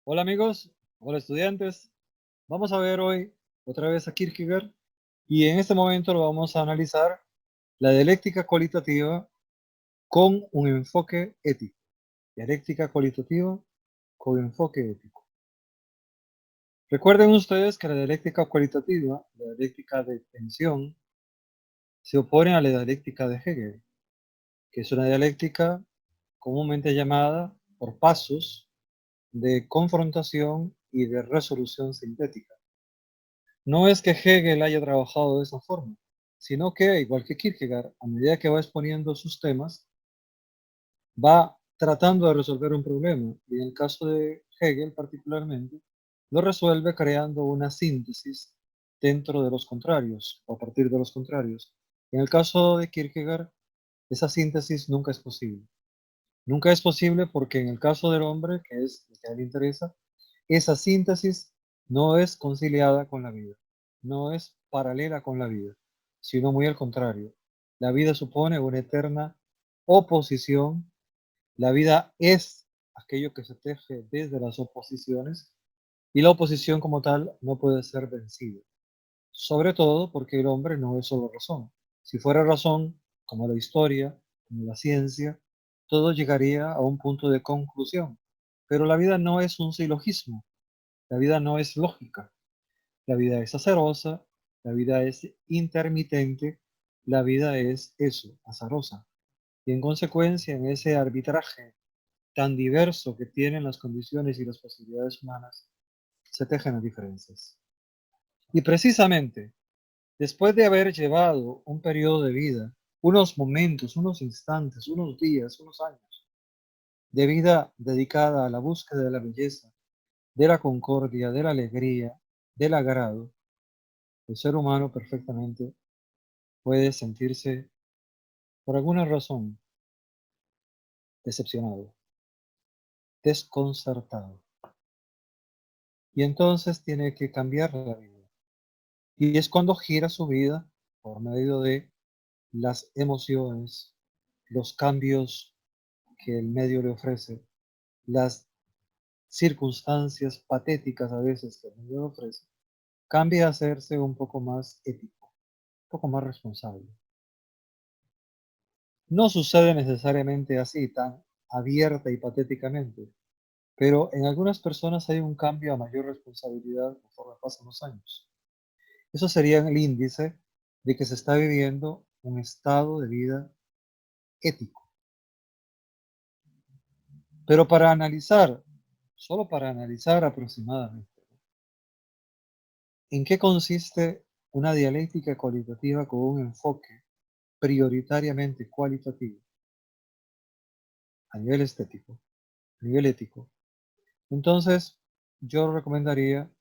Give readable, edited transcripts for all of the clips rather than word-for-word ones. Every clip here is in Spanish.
Hola amigos, hola estudiantes. Vamos a ver hoy otra vez a Kierkegaard y en este momento lo vamos a analizar la dialéctica cualitativa con un enfoque ético. Dialéctica cualitativa con enfoque ético. Recuerden ustedes que la dialéctica cualitativa, la dialéctica de tensión, se opone a la dialéctica de Hegel, que es una dialéctica comúnmente llamada por pasos de confrontación y de resolución sintética. No es que Hegel haya trabajado de esa forma, sino que, igual que Kierkegaard, a medida que va exponiendo sus temas, va tratando de resolver un problema. Y en el caso de Hegel particularmente, lo resuelve creando una síntesis dentro de los contrarios, o a partir de los contrarios. En el caso de Kierkegaard, esa síntesis nunca es posible. Nunca es posible porque en el caso del hombre, que es lo que a él le interesa, esa síntesis no es conciliada con la vida, no es paralela con la vida, sino muy al contrario. La vida supone una eterna oposición, la vida es aquello que se teje desde las oposiciones y la oposición como tal no puede ser vencida, sobre todo porque el hombre no es solo razón. Si fuera razón, como la historia, como la ciencia, todo llegaría a un punto de conclusión. Pero la vida no es un silogismo, la vida no es lógica, la vida es azarosa, la vida es intermitente, la vida es eso, azarosa. Y en consecuencia, en ese arbitraje tan diverso que tienen las condiciones y las posibilidades humanas, se tejen las diferencias. Y precisamente después de haber llevado un periodo de vida, unos momentos, unos instantes, unos días, unos años de vida dedicada a la búsqueda de la belleza, de la concordia, de la alegría, del agrado, el ser humano perfectamente puede sentirse, por alguna razón, decepcionado, desconcertado. Y entonces tiene que cambiar la vida. Y es cuando gira su vida por medio de las emociones, los cambios que el medio le ofrece, las circunstancias patéticas a veces que el medio le ofrece, cambia a hacerse un poco más ético, un poco más responsable. No sucede necesariamente así, tan abierta y patéticamente, pero en algunas personas hay un cambio a mayor responsabilidad conforme pasan los años. Eso sería el índice de que se está viviendo un estado de vida ético. Pero para analizar, solo para analizar aproximadamente, ¿en qué consiste una dialéctica cualitativa con un enfoque prioritariamente cualitativo a nivel estético, a nivel ético? Entonces, yo recomendaría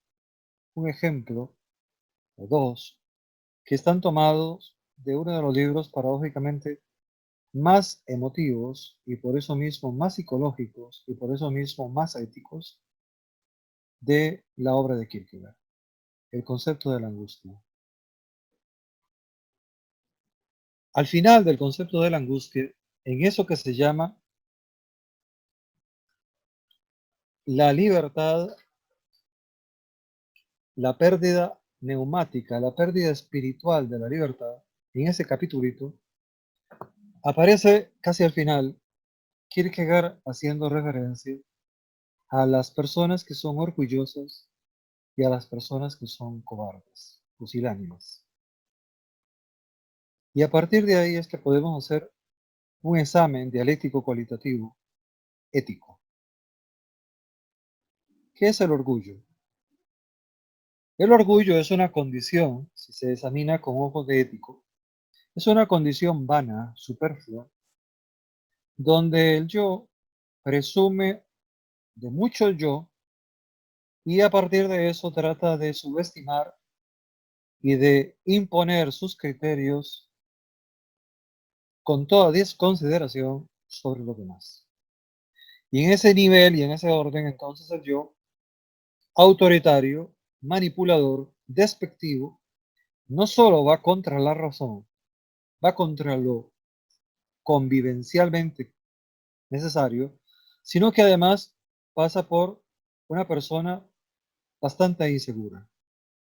un ejemplo o dos que están tomados de uno de los libros paradójicamente más emotivos y por eso mismo más psicológicos y por eso mismo más éticos de la obra de Kierkegaard, el concepto de la angustia. Al final del concepto de la angustia, en eso que se llama la libertad, la pérdida neumática, la pérdida espiritual de la libertad, en ese capitulito, aparece casi al final Kierkegaard haciendo referencia a las personas que son orgullosas y a las personas que son cobardes, pusilánimes. Y a partir de ahí es que podemos hacer un examen dialéctico cualitativo ético. ¿Qué es el orgullo? El orgullo es una condición, si se examina con ojos de ético, es una condición vana, superflua, donde el yo presume de mucho yo y a partir de eso trata de subestimar y de imponer sus criterios con toda desconsideración sobre los demás. Y en ese nivel y en ese orden, entonces el yo, autoritario, manipulador, despectivo, no solo va contra la razón, va contra lo convivencialmente necesario, sino que además pasa por una persona bastante insegura.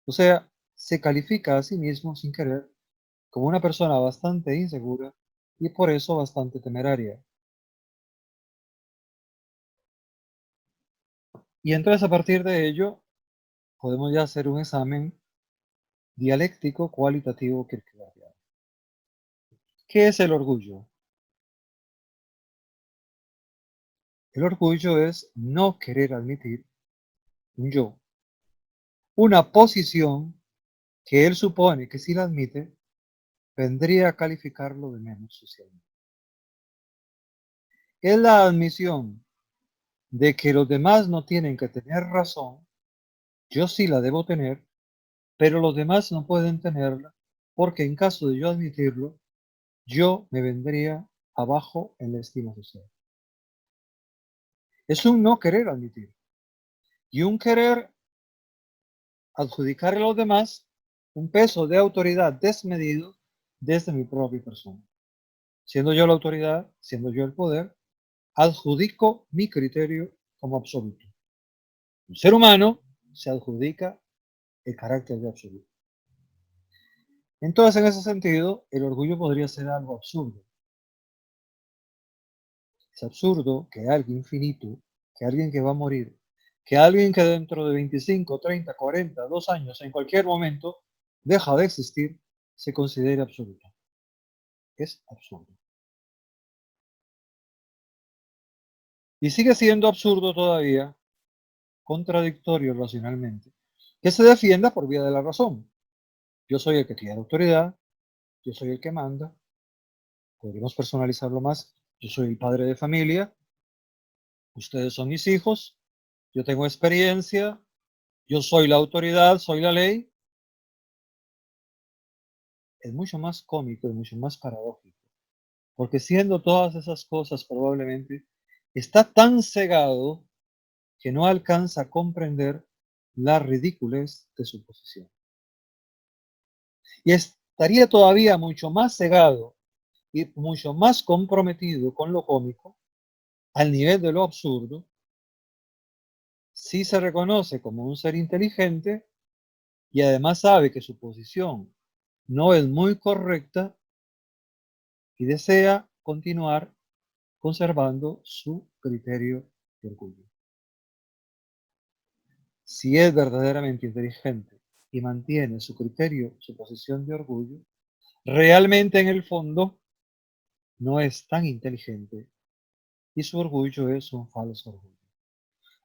O sea, se califica a sí mismo sin querer como una persona bastante insegura y por eso bastante temeraria. Y entonces a partir de ello podemos ya hacer un examen dialéctico cualitativo kierkegaardiano. ¿Qué es el orgullo? El orgullo es no querer admitir un yo, una posición que él supone que si la admite, vendría a calificarlo de menos socialmente. Es la admisión de que los demás no tienen que tener razón, yo sí la debo tener, pero los demás no pueden tenerla, porque en caso de yo admitirlo, yo me vendría abajo en la estima social. Es un no querer admitir y un querer adjudicar a los demás un peso de autoridad desmedido desde mi propia persona. Siendo yo la autoridad, siendo yo el poder, adjudico mi criterio como absoluto. El ser humano se adjudica el carácter de absoluto. Entonces, en ese sentido, el orgullo podría ser algo absurdo. Es absurdo que alguien finito, que alguien que va a morir, que alguien que dentro de 25, 30, 40, 2 años, en cualquier momento, deja de existir, se considere absoluto. Es absurdo. Y sigue siendo absurdo todavía, contradictorio racionalmente, que se defienda por vía de la razón. Yo soy el que tiene autoridad, yo soy el que manda, podríamos personalizarlo más, yo soy el padre de familia, ustedes son mis hijos, yo tengo experiencia, yo soy la autoridad, soy la ley. Es mucho más cómico y mucho más paradójico, porque siendo todas esas cosas probablemente, está tan cegado que no alcanza a comprender la ridiculez de su posición. Y estaría todavía mucho más cegado y mucho más comprometido con lo cómico, al nivel de lo absurdo, si se reconoce como un ser inteligente y además sabe que su posición no es muy correcta y desea continuar conservando su criterio de orgullo. Si es verdaderamente inteligente y mantiene su criterio, su posición de orgullo, realmente en el fondo no es tan inteligente y su orgullo es un falso orgullo.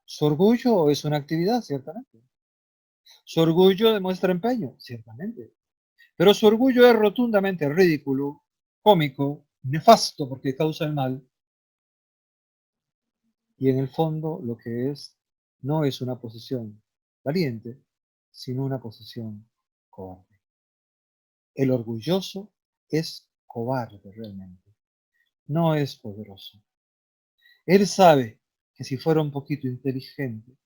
Su orgullo es una actividad, ciertamente. Su orgullo demuestra empeño, ciertamente. Pero su orgullo es rotundamente ridículo, cómico, nefasto porque causa el mal. Y en el fondo lo que es no es una posición valiente, sino una posición cobarde. El orgulloso es cobarde realmente, no es poderoso. Él sabe que si fuera un poquito inteligente,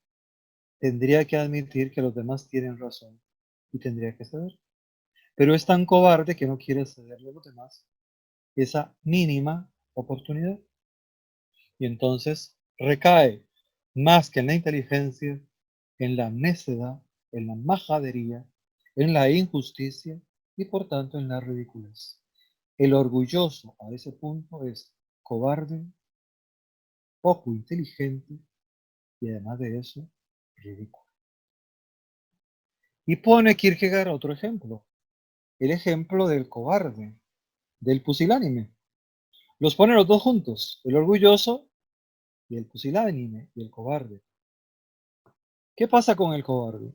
tendría que admitir que los demás tienen razón y tendría que ceder. Pero es tan cobarde que no quiere cederle a los demás esa mínima oportunidad. Y entonces recae más que en la inteligencia, en la necedad, en la majadería, en la injusticia y por tanto en la ridiculez. El orgulloso a ese punto es cobarde, poco inteligente y además de eso, ridículo. Y pone Kierkegaard otro ejemplo, el ejemplo del cobarde, del pusilánime. Los pone los dos juntos, el orgulloso y el pusilánime y el cobarde. ¿Qué pasa con el cobarde?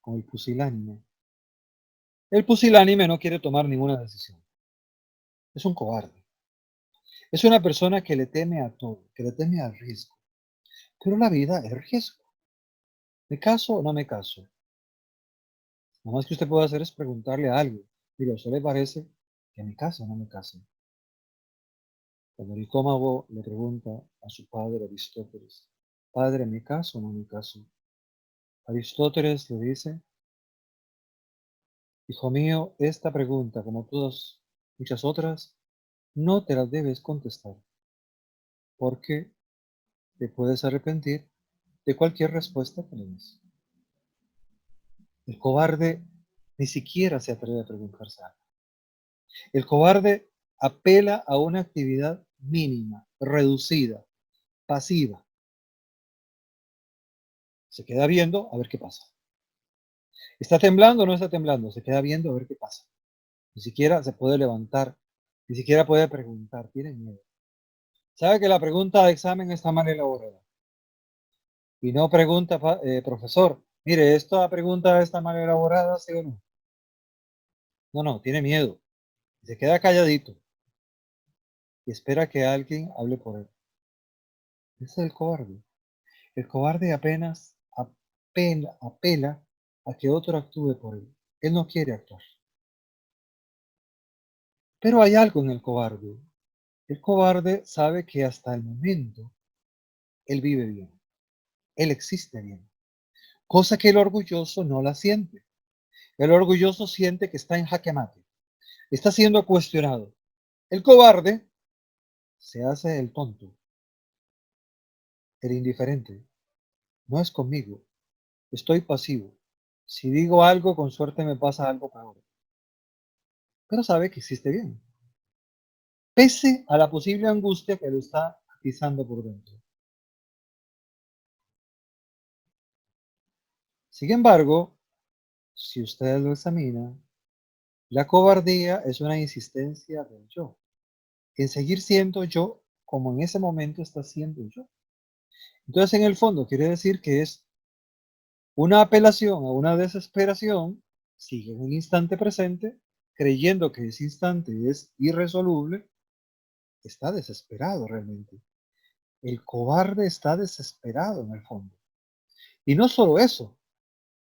Con el pusilánime. El pusilánime no quiere tomar ninguna decisión. Es un cobarde. Es una persona que le teme a todo, que le teme al riesgo. Pero la vida es riesgo. ¿Me caso o no me caso? Lo más que usted puede hacer es preguntarle a alguien. Mire, ¿a usted le parece que me case o no me case? Cuando el Nicómago le pregunta a su padre Aristóteles, Padre, ¿me caso o no me caso? Aristóteles le dice, Hijo mío, esta pregunta, como todas muchas otras, no te la debes contestar, porque te puedes arrepentir de cualquier respuesta que le des. El cobarde ni siquiera se atreve a preguntarse algo. El cobarde apela a una actividad mínima, reducida, pasiva. Se queda viendo a ver qué pasa. ¿Está temblando o no está temblando? Se queda viendo a ver qué pasa. Ni siquiera se puede levantar, ni siquiera puede preguntar, tiene miedo. Sabe que la pregunta de examen está mal elaborada. Y no pregunta, profesor, mire, esta pregunta está mal elaborada, ¿sí o no? No, no, tiene miedo. Se queda calladito y espera que alguien hable por él. Ese es el cobarde. El cobarde apenas apela a que otro actúe por él. Él no quiere actuar. Pero hay algo en el cobarde. El cobarde sabe que hasta el momento él vive bien. Él existe bien. Cosa que el orgulloso no la siente. El orgulloso siente que está en jaque mate. Está siendo cuestionado. El cobarde se hace el tonto, el indiferente. No es conmigo. Estoy pasivo. Si digo algo, con suerte me pasa algo peor. Pero sabe que existe bien, pese a la posible angustia que lo está atizando por dentro. Sin embargo, si usted lo examina, la cobardía es una insistencia del yo, en seguir siendo yo como en ese momento está siendo yo. Entonces, en el fondo, quiere decir que es una apelación a una desesperación, sigue en el instante presente, creyendo que ese instante es irresoluble, está desesperado realmente. El cobarde está desesperado en el fondo. Y no solo eso,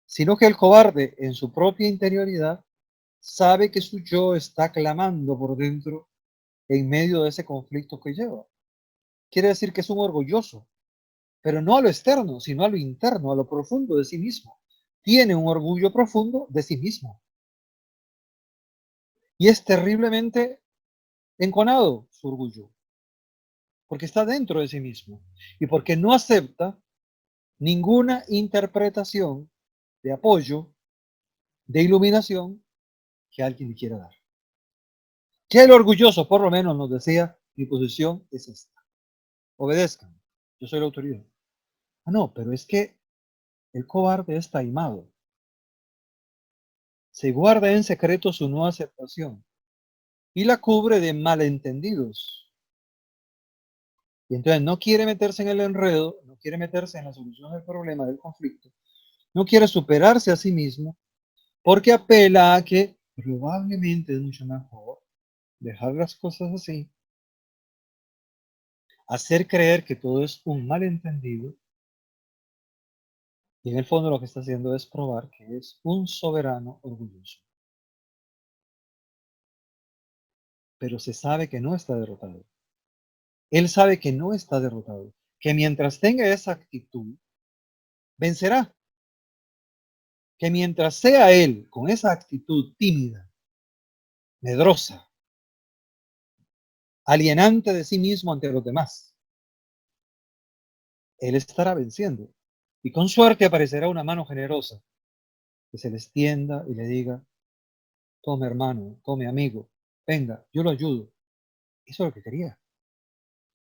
sino que el cobarde en su propia interioridad sabe que su yo está clamando por dentro en medio de ese conflicto que lleva. Quiere decir que es un orgulloso, pero no a lo externo, sino a lo interno, a lo profundo de sí mismo. Tiene un orgullo profundo de sí mismo. Y es terriblemente enconado su orgullo, porque está dentro de sí mismo y porque no acepta ninguna interpretación de apoyo, de iluminación que alguien le quiera dar. Que el orgulloso, por lo menos, nos decía, mi posición es esta. Obedezcan, yo soy la autoridad. Ah, no, pero es que el cobarde es taimado. Se guarda en secreto su no aceptación y la cubre de malentendidos. Y entonces no quiere meterse en el enredo, no quiere meterse en la solución del problema, del conflicto, no quiere superarse a sí mismo porque apela a que probablemente es mucho mejor dejar las cosas así, hacer creer que todo es un malentendido y en el fondo lo que está haciendo es probar que es un soberano orgulloso. Pero se sabe que no está derrotado. Él sabe que no está derrotado, que mientras tenga esa actitud, vencerá. Que mientras sea él con esa actitud tímida, medrosa, alienante de sí mismo ante los demás, él estará venciendo. Y con suerte aparecerá una mano generosa que se le extienda y le diga, tome hermano, tome amigo, venga, yo lo ayudo. Eso es lo que quería.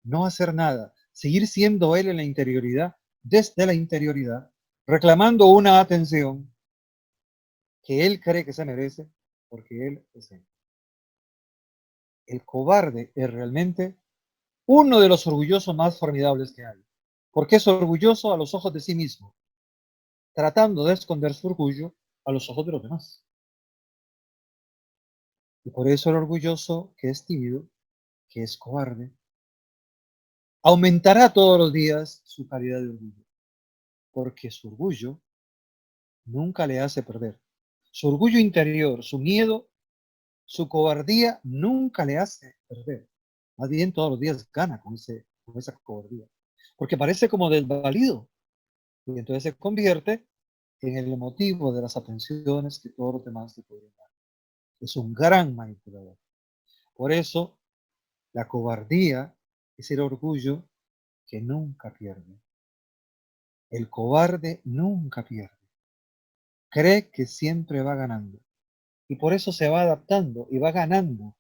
No hacer nada, seguir siendo él en la interioridad, desde la interioridad, reclamando una atención que él cree que se merece, porque él es él. El cobarde es realmente uno de los orgullosos más formidables que hay, porque es orgulloso a los ojos de sí mismo, tratando de esconder su orgullo a los ojos de los demás. Y por eso el orgulloso que es tímido, que es cobarde, aumentará todos los días su calidad de orgullo, porque su orgullo nunca le hace perder. Su orgullo interior, su miedo, su cobardía nunca le hace perder. Más bien todos los días gana con esa cobardía, porque parece como desvalido y entonces se convierte en el motivo de las atenciones que todos los demás le pueden dar. Es un gran manipulador. Por eso, la cobardía es el orgullo que nunca pierde. El cobarde nunca pierde. Cree que siempre va ganando. Y por eso se va adaptando y va ganando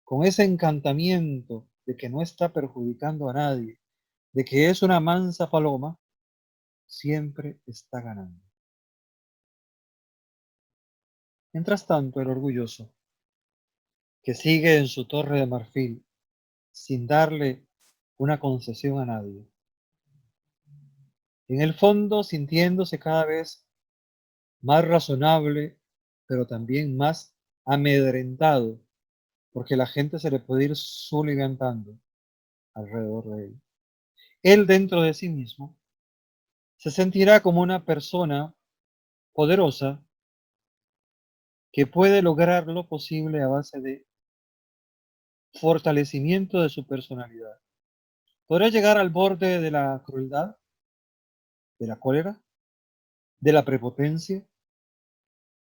con ese encantamiento de que no está perjudicando a nadie, de que es una mansa paloma, siempre está ganando. Mientras tanto, el orgulloso, que sigue en su torre de marfil sin darle una concesión a nadie, en el fondo sintiéndose cada vez más razonable, pero también más amedrentado, porque la gente se le puede ir suligantando alrededor de él. Él dentro de sí mismo se sentirá como una persona poderosa que puede lograr lo posible a base de fortalecimiento de su personalidad. Podrá llegar al borde de la crueldad, de la cólera, de la prepotencia,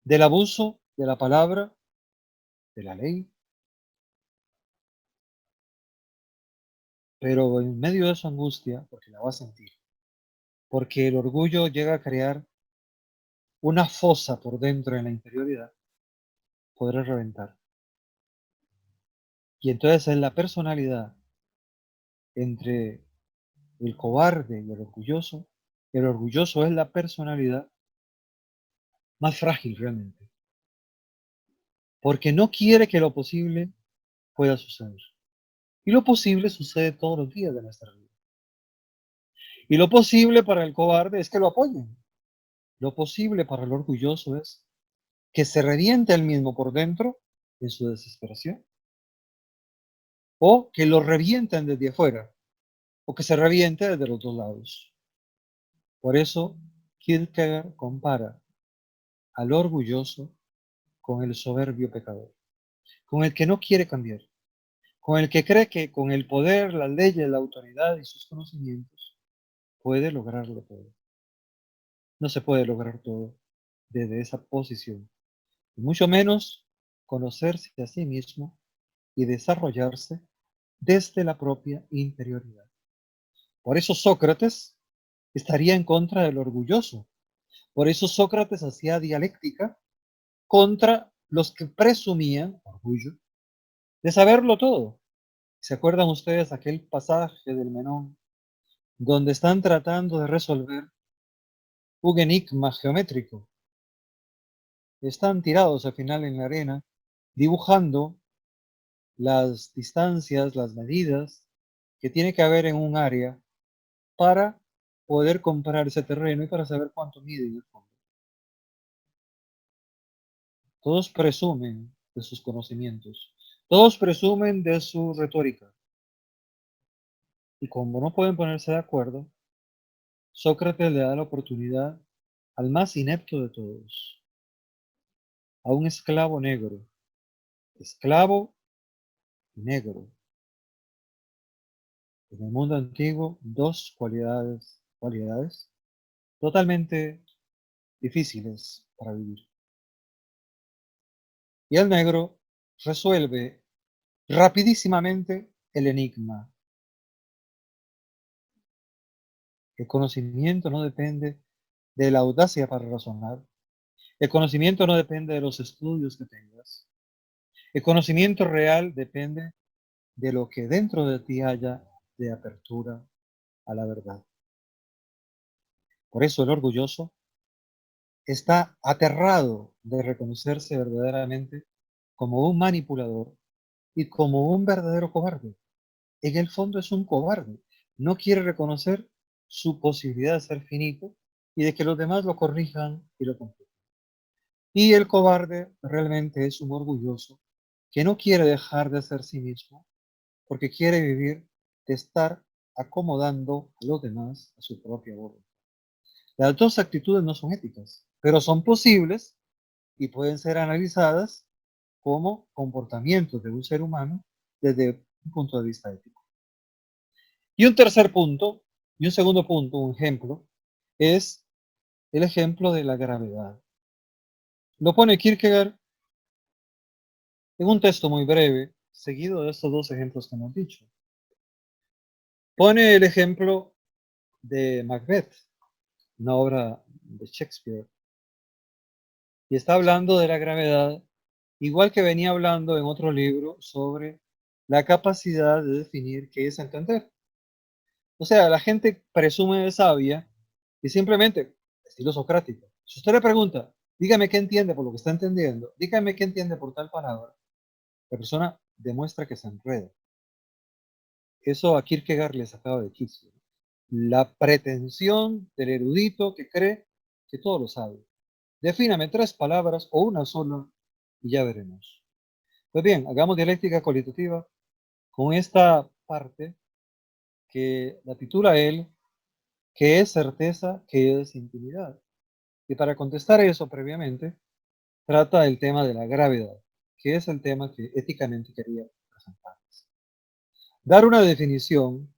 del abuso de la palabra, de la ley, pero en medio de su angustia, porque la va a sentir, porque el orgullo llega a crear una fosa por dentro en la interioridad, podrá reventar. Y entonces es la personalidad entre el cobarde y el orgulloso es la personalidad más frágil realmente, porque no quiere que lo posible pueda suceder. Y lo posible sucede todos los días de nuestra vida. Y lo posible para el cobarde es que lo apoyen. Lo posible para el orgulloso es que se reviente él mismo por dentro en su desesperación, o que lo revienten desde afuera, o que se reviente desde los dos lados. Por eso, Kierkegaard compara al orgulloso con el soberbio pecador, con el que no quiere cambiar, con el que cree que con el poder, las leyes, la autoridad y sus conocimientos puede lograrlo todo. No se puede lograr todo desde esa posición, y mucho menos conocerse a sí mismo y desarrollarse desde la propia interioridad. Por eso Sócrates estaría en contra del orgulloso. Por eso Sócrates hacía dialéctica contra los que presumían, orgullo, de saberlo todo. ¿Se acuerdan ustedes aquel pasaje del Menón donde están tratando de resolver un enigma geométrico? Están tirados al final en la arena, dibujando las distancias, las medidas que tiene que haber en un área para poder comprar ese terreno y para saber cuánto mide en el fondo. Todos presumen de sus conocimientos, todos presumen de su retórica. Y como no pueden ponerse de acuerdo, Sócrates le da la oportunidad al más inepto de todos, a un esclavo negro. Esclavo y negro. En el mundo antiguo, dos cualidades totalmente difíciles para vivir. Y el negro resuelve rapidísimamente el enigma. El conocimiento no depende de la audacia para razonar. El conocimiento no depende de los estudios que tengas. El conocimiento real depende de lo que dentro de ti haya de apertura a la verdad. Por eso el orgulloso está aterrado de reconocerse verdaderamente como un manipulador y como un verdadero cobarde. En el fondo es un cobarde. No quiere reconocer su posibilidad de ser finito y de que los demás lo corrijan y lo confirmen. Y el cobarde realmente es un orgulloso que no quiere dejar de ser sí mismo porque quiere vivir de estar acomodando a los demás a su propia voluntad. Las dos actitudes no son éticas, pero son posibles y pueden ser analizadas como comportamientos de un ser humano desde un punto de vista ético. Y un tercer punto, y un segundo punto, un ejemplo, es el ejemplo de la gravedad. Lo pone Kierkegaard en un texto muy breve, seguido de estos dos ejemplos que hemos dicho. Pone el ejemplo de Macbeth. una obra de Shakespeare, y está hablando de la gravedad, igual que venía hablando en otro libro sobre la capacidad de definir qué es entender. O sea, la gente presume de sabia y simplemente, estilo socrático, si usted le pregunta, dígame qué entiende por lo que está entendiendo, dígame qué entiende por tal palabra, la persona demuestra que se enreda. Eso a Kierkegaard le sacaba de quicio. La pretensión del erudito que cree que todo lo sabe. Defíname 3 palabras o una sola y ya veremos. Pues bien, hagamos dialéctica cualitativa con esta parte que la titula él, ¿qué es certeza? ¿Qué es intimidad? Y para contestar eso previamente, trata el tema de la gravedad, que es el tema que éticamente quería presentarles. Dar una definición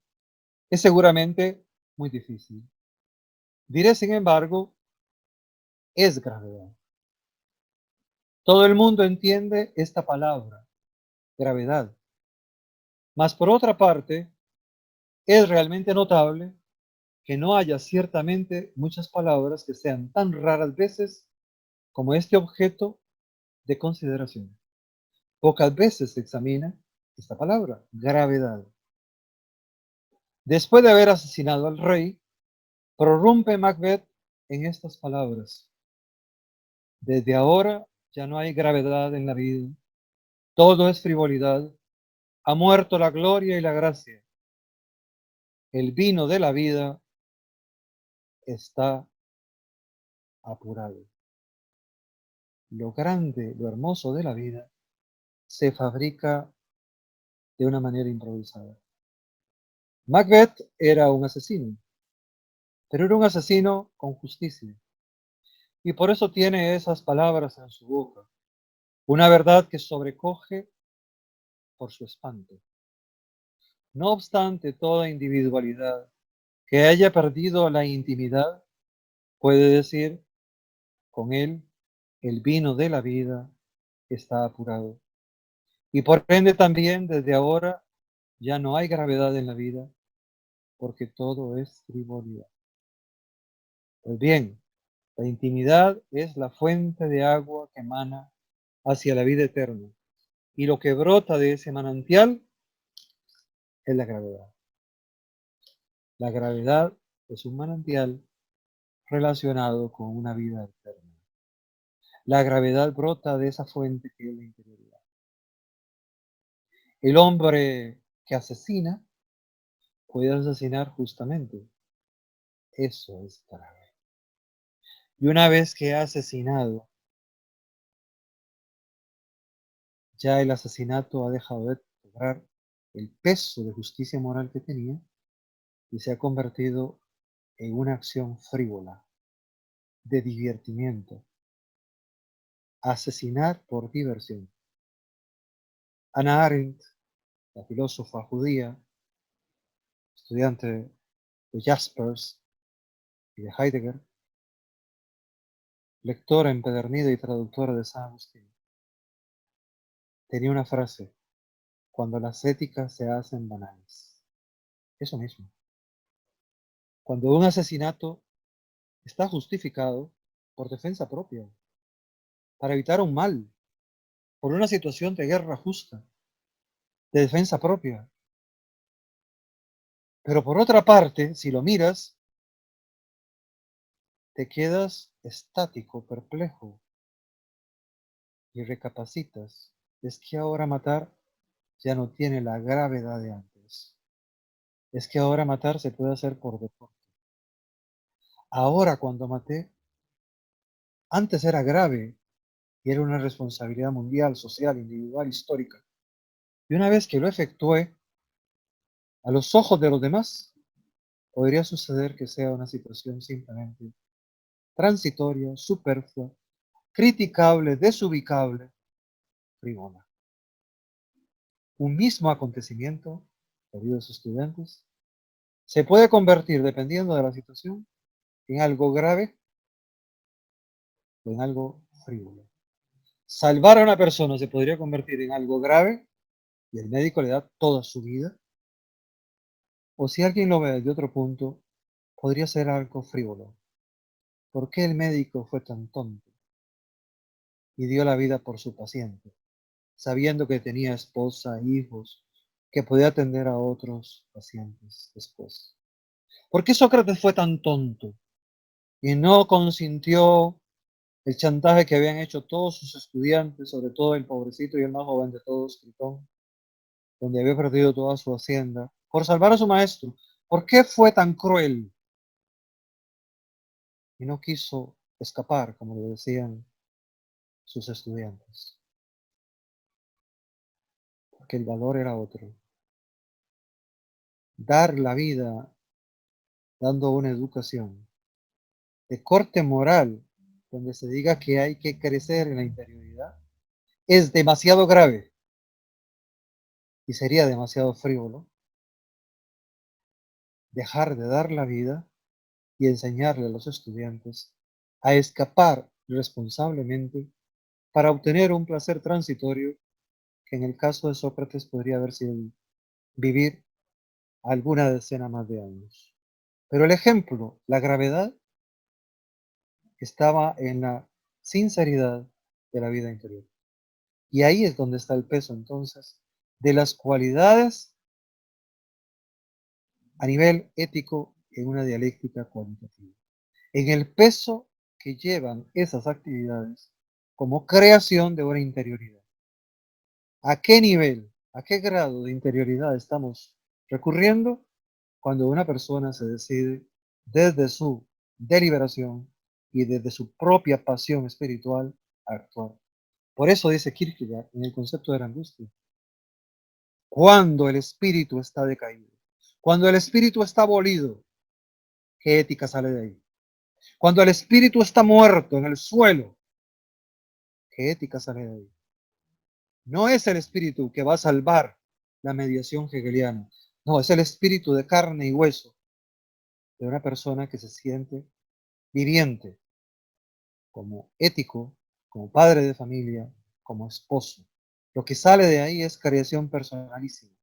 es seguramente muy difícil. Diré, sin embargo, es gravedad. Todo el mundo entiende esta palabra, gravedad. Mas por otra parte, es realmente notable que no haya ciertamente muchas palabras que sean tan raras veces como este objeto de consideración. Pocas veces se examina esta palabra, gravedad. Después de haber asesinado al rey, prorrumpe Macbeth en estas palabras. Desde ahora ya no hay gravedad en la vida, todo es frivolidad, ha muerto la gloria y la gracia. El vino de la vida está apurado. Lo grande, lo hermoso de la vida se fabrica de una manera improvisada. Macbeth era un asesino, pero era un asesino con justicia. Y por eso tiene esas palabras en su boca. Una verdad que sobrecoge por su espanto. No obstante toda individualidad que haya perdido la intimidad, puede decir con él, el vino de la vida está apurado. Y por ende también desde ahora ya no hay gravedad en la vida, porque todo es frivolidad. Pues bien, la intimidad es la fuente de agua que emana hacia la vida eterna. Y lo que brota de ese manantial es la gravedad. La gravedad es un manantial relacionado con una vida eterna. La gravedad brota de esa fuente que es la interioridad. El hombre que asesina puede asesinar justamente. Eso es grave. Y una vez que ha asesinado, ya el asesinato ha dejado de cobrar el peso de justicia moral que tenía y se ha convertido en una acción frívola, de divertimiento. Asesinar por diversión. Hannah Arendt, la filósofa judía, estudiante de Jaspers y de Heidegger, lectora empedernida y traductora de San Agustín, tenía una frase: cuando las éticas se hacen banales. Eso mismo. Cuando un asesinato está justificado por defensa propia, para evitar un mal, por una situación de guerra justa, de defensa propia. Pero por otra parte, si lo miras, te quedas estático, perplejo, y recapacitas. Es que ahora matar ya no tiene la gravedad de antes. Es que ahora matar se puede hacer por deporte. Ahora cuando maté, antes era grave y era una responsabilidad mundial, social, individual, histórica. Y una vez que lo efectué, a los ojos de los demás, podría suceder que sea una situación simplemente transitoria, superflua, criticable, desubicable, frívola. Un mismo acontecimiento, queridos estudiantes, se puede convertir, dependiendo de la situación, en algo grave o en algo frívolo. Salvar a una persona se podría convertir en algo grave y el médico le da toda su vida. O si alguien lo ve desde otro punto, podría ser algo frívolo. ¿Por qué el médico fue tan tonto y dio la vida por su paciente, sabiendo que tenía esposa, hijos, que podía atender a otros pacientes después? ¿Por qué Sócrates fue tan tonto y no consintió el chantaje que habían hecho todos sus estudiantes, sobre todo el pobrecito y el más joven de todos, Tritón, donde había perdido toda su hacienda, por salvar a su maestro? ¿Por qué fue tan cruel y no quiso escapar, como le decían sus estudiantes? Porque el valor era otro. Dar la vida dando una educación de corte moral, donde se diga que hay que crecer en la interioridad, es demasiado grave y sería demasiado frívolo dejar de dar la vida y enseñarle a los estudiantes a escapar responsablemente para obtener un placer transitorio que en el caso de Sócrates podría haber sido vivir alguna decena más de años. Pero el ejemplo, la gravedad, estaba en la sinceridad de la vida interior. Y ahí es donde está el peso entonces de las cualidades a nivel ético en una dialéctica cualitativa. En el peso que llevan esas actividades como creación de una interioridad. ¿A qué nivel, a qué grado de interioridad estamos recurriendo cuando una persona se decide desde su deliberación y desde su propia pasión espiritual a actuar? Por eso dice Kierkegaard en el concepto de la angustia, cuando el espíritu está decaído, cuando el espíritu está abolido, ¿qué ética sale de ahí? Cuando el espíritu está muerto en el suelo, ¿qué ética sale de ahí? No es el espíritu que va a salvar la mediación hegeliana, no, es el espíritu de carne y hueso de una persona que se siente viviente, como ético, como padre de familia, como esposo. Lo que sale de ahí es creación personalísima,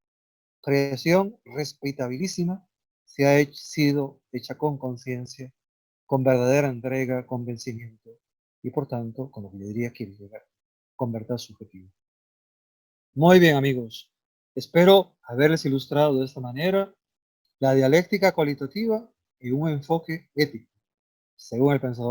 creación respetabilísima, si ha sido hecha con conciencia, con verdadera entrega, convencimiento y por tanto, con lo que yo diría Kierkegaard, con verdad subjetiva. Muy bien, amigos. Espero haberles ilustrado de esta manera la dialéctica cualitativa y un enfoque ético, según el pensador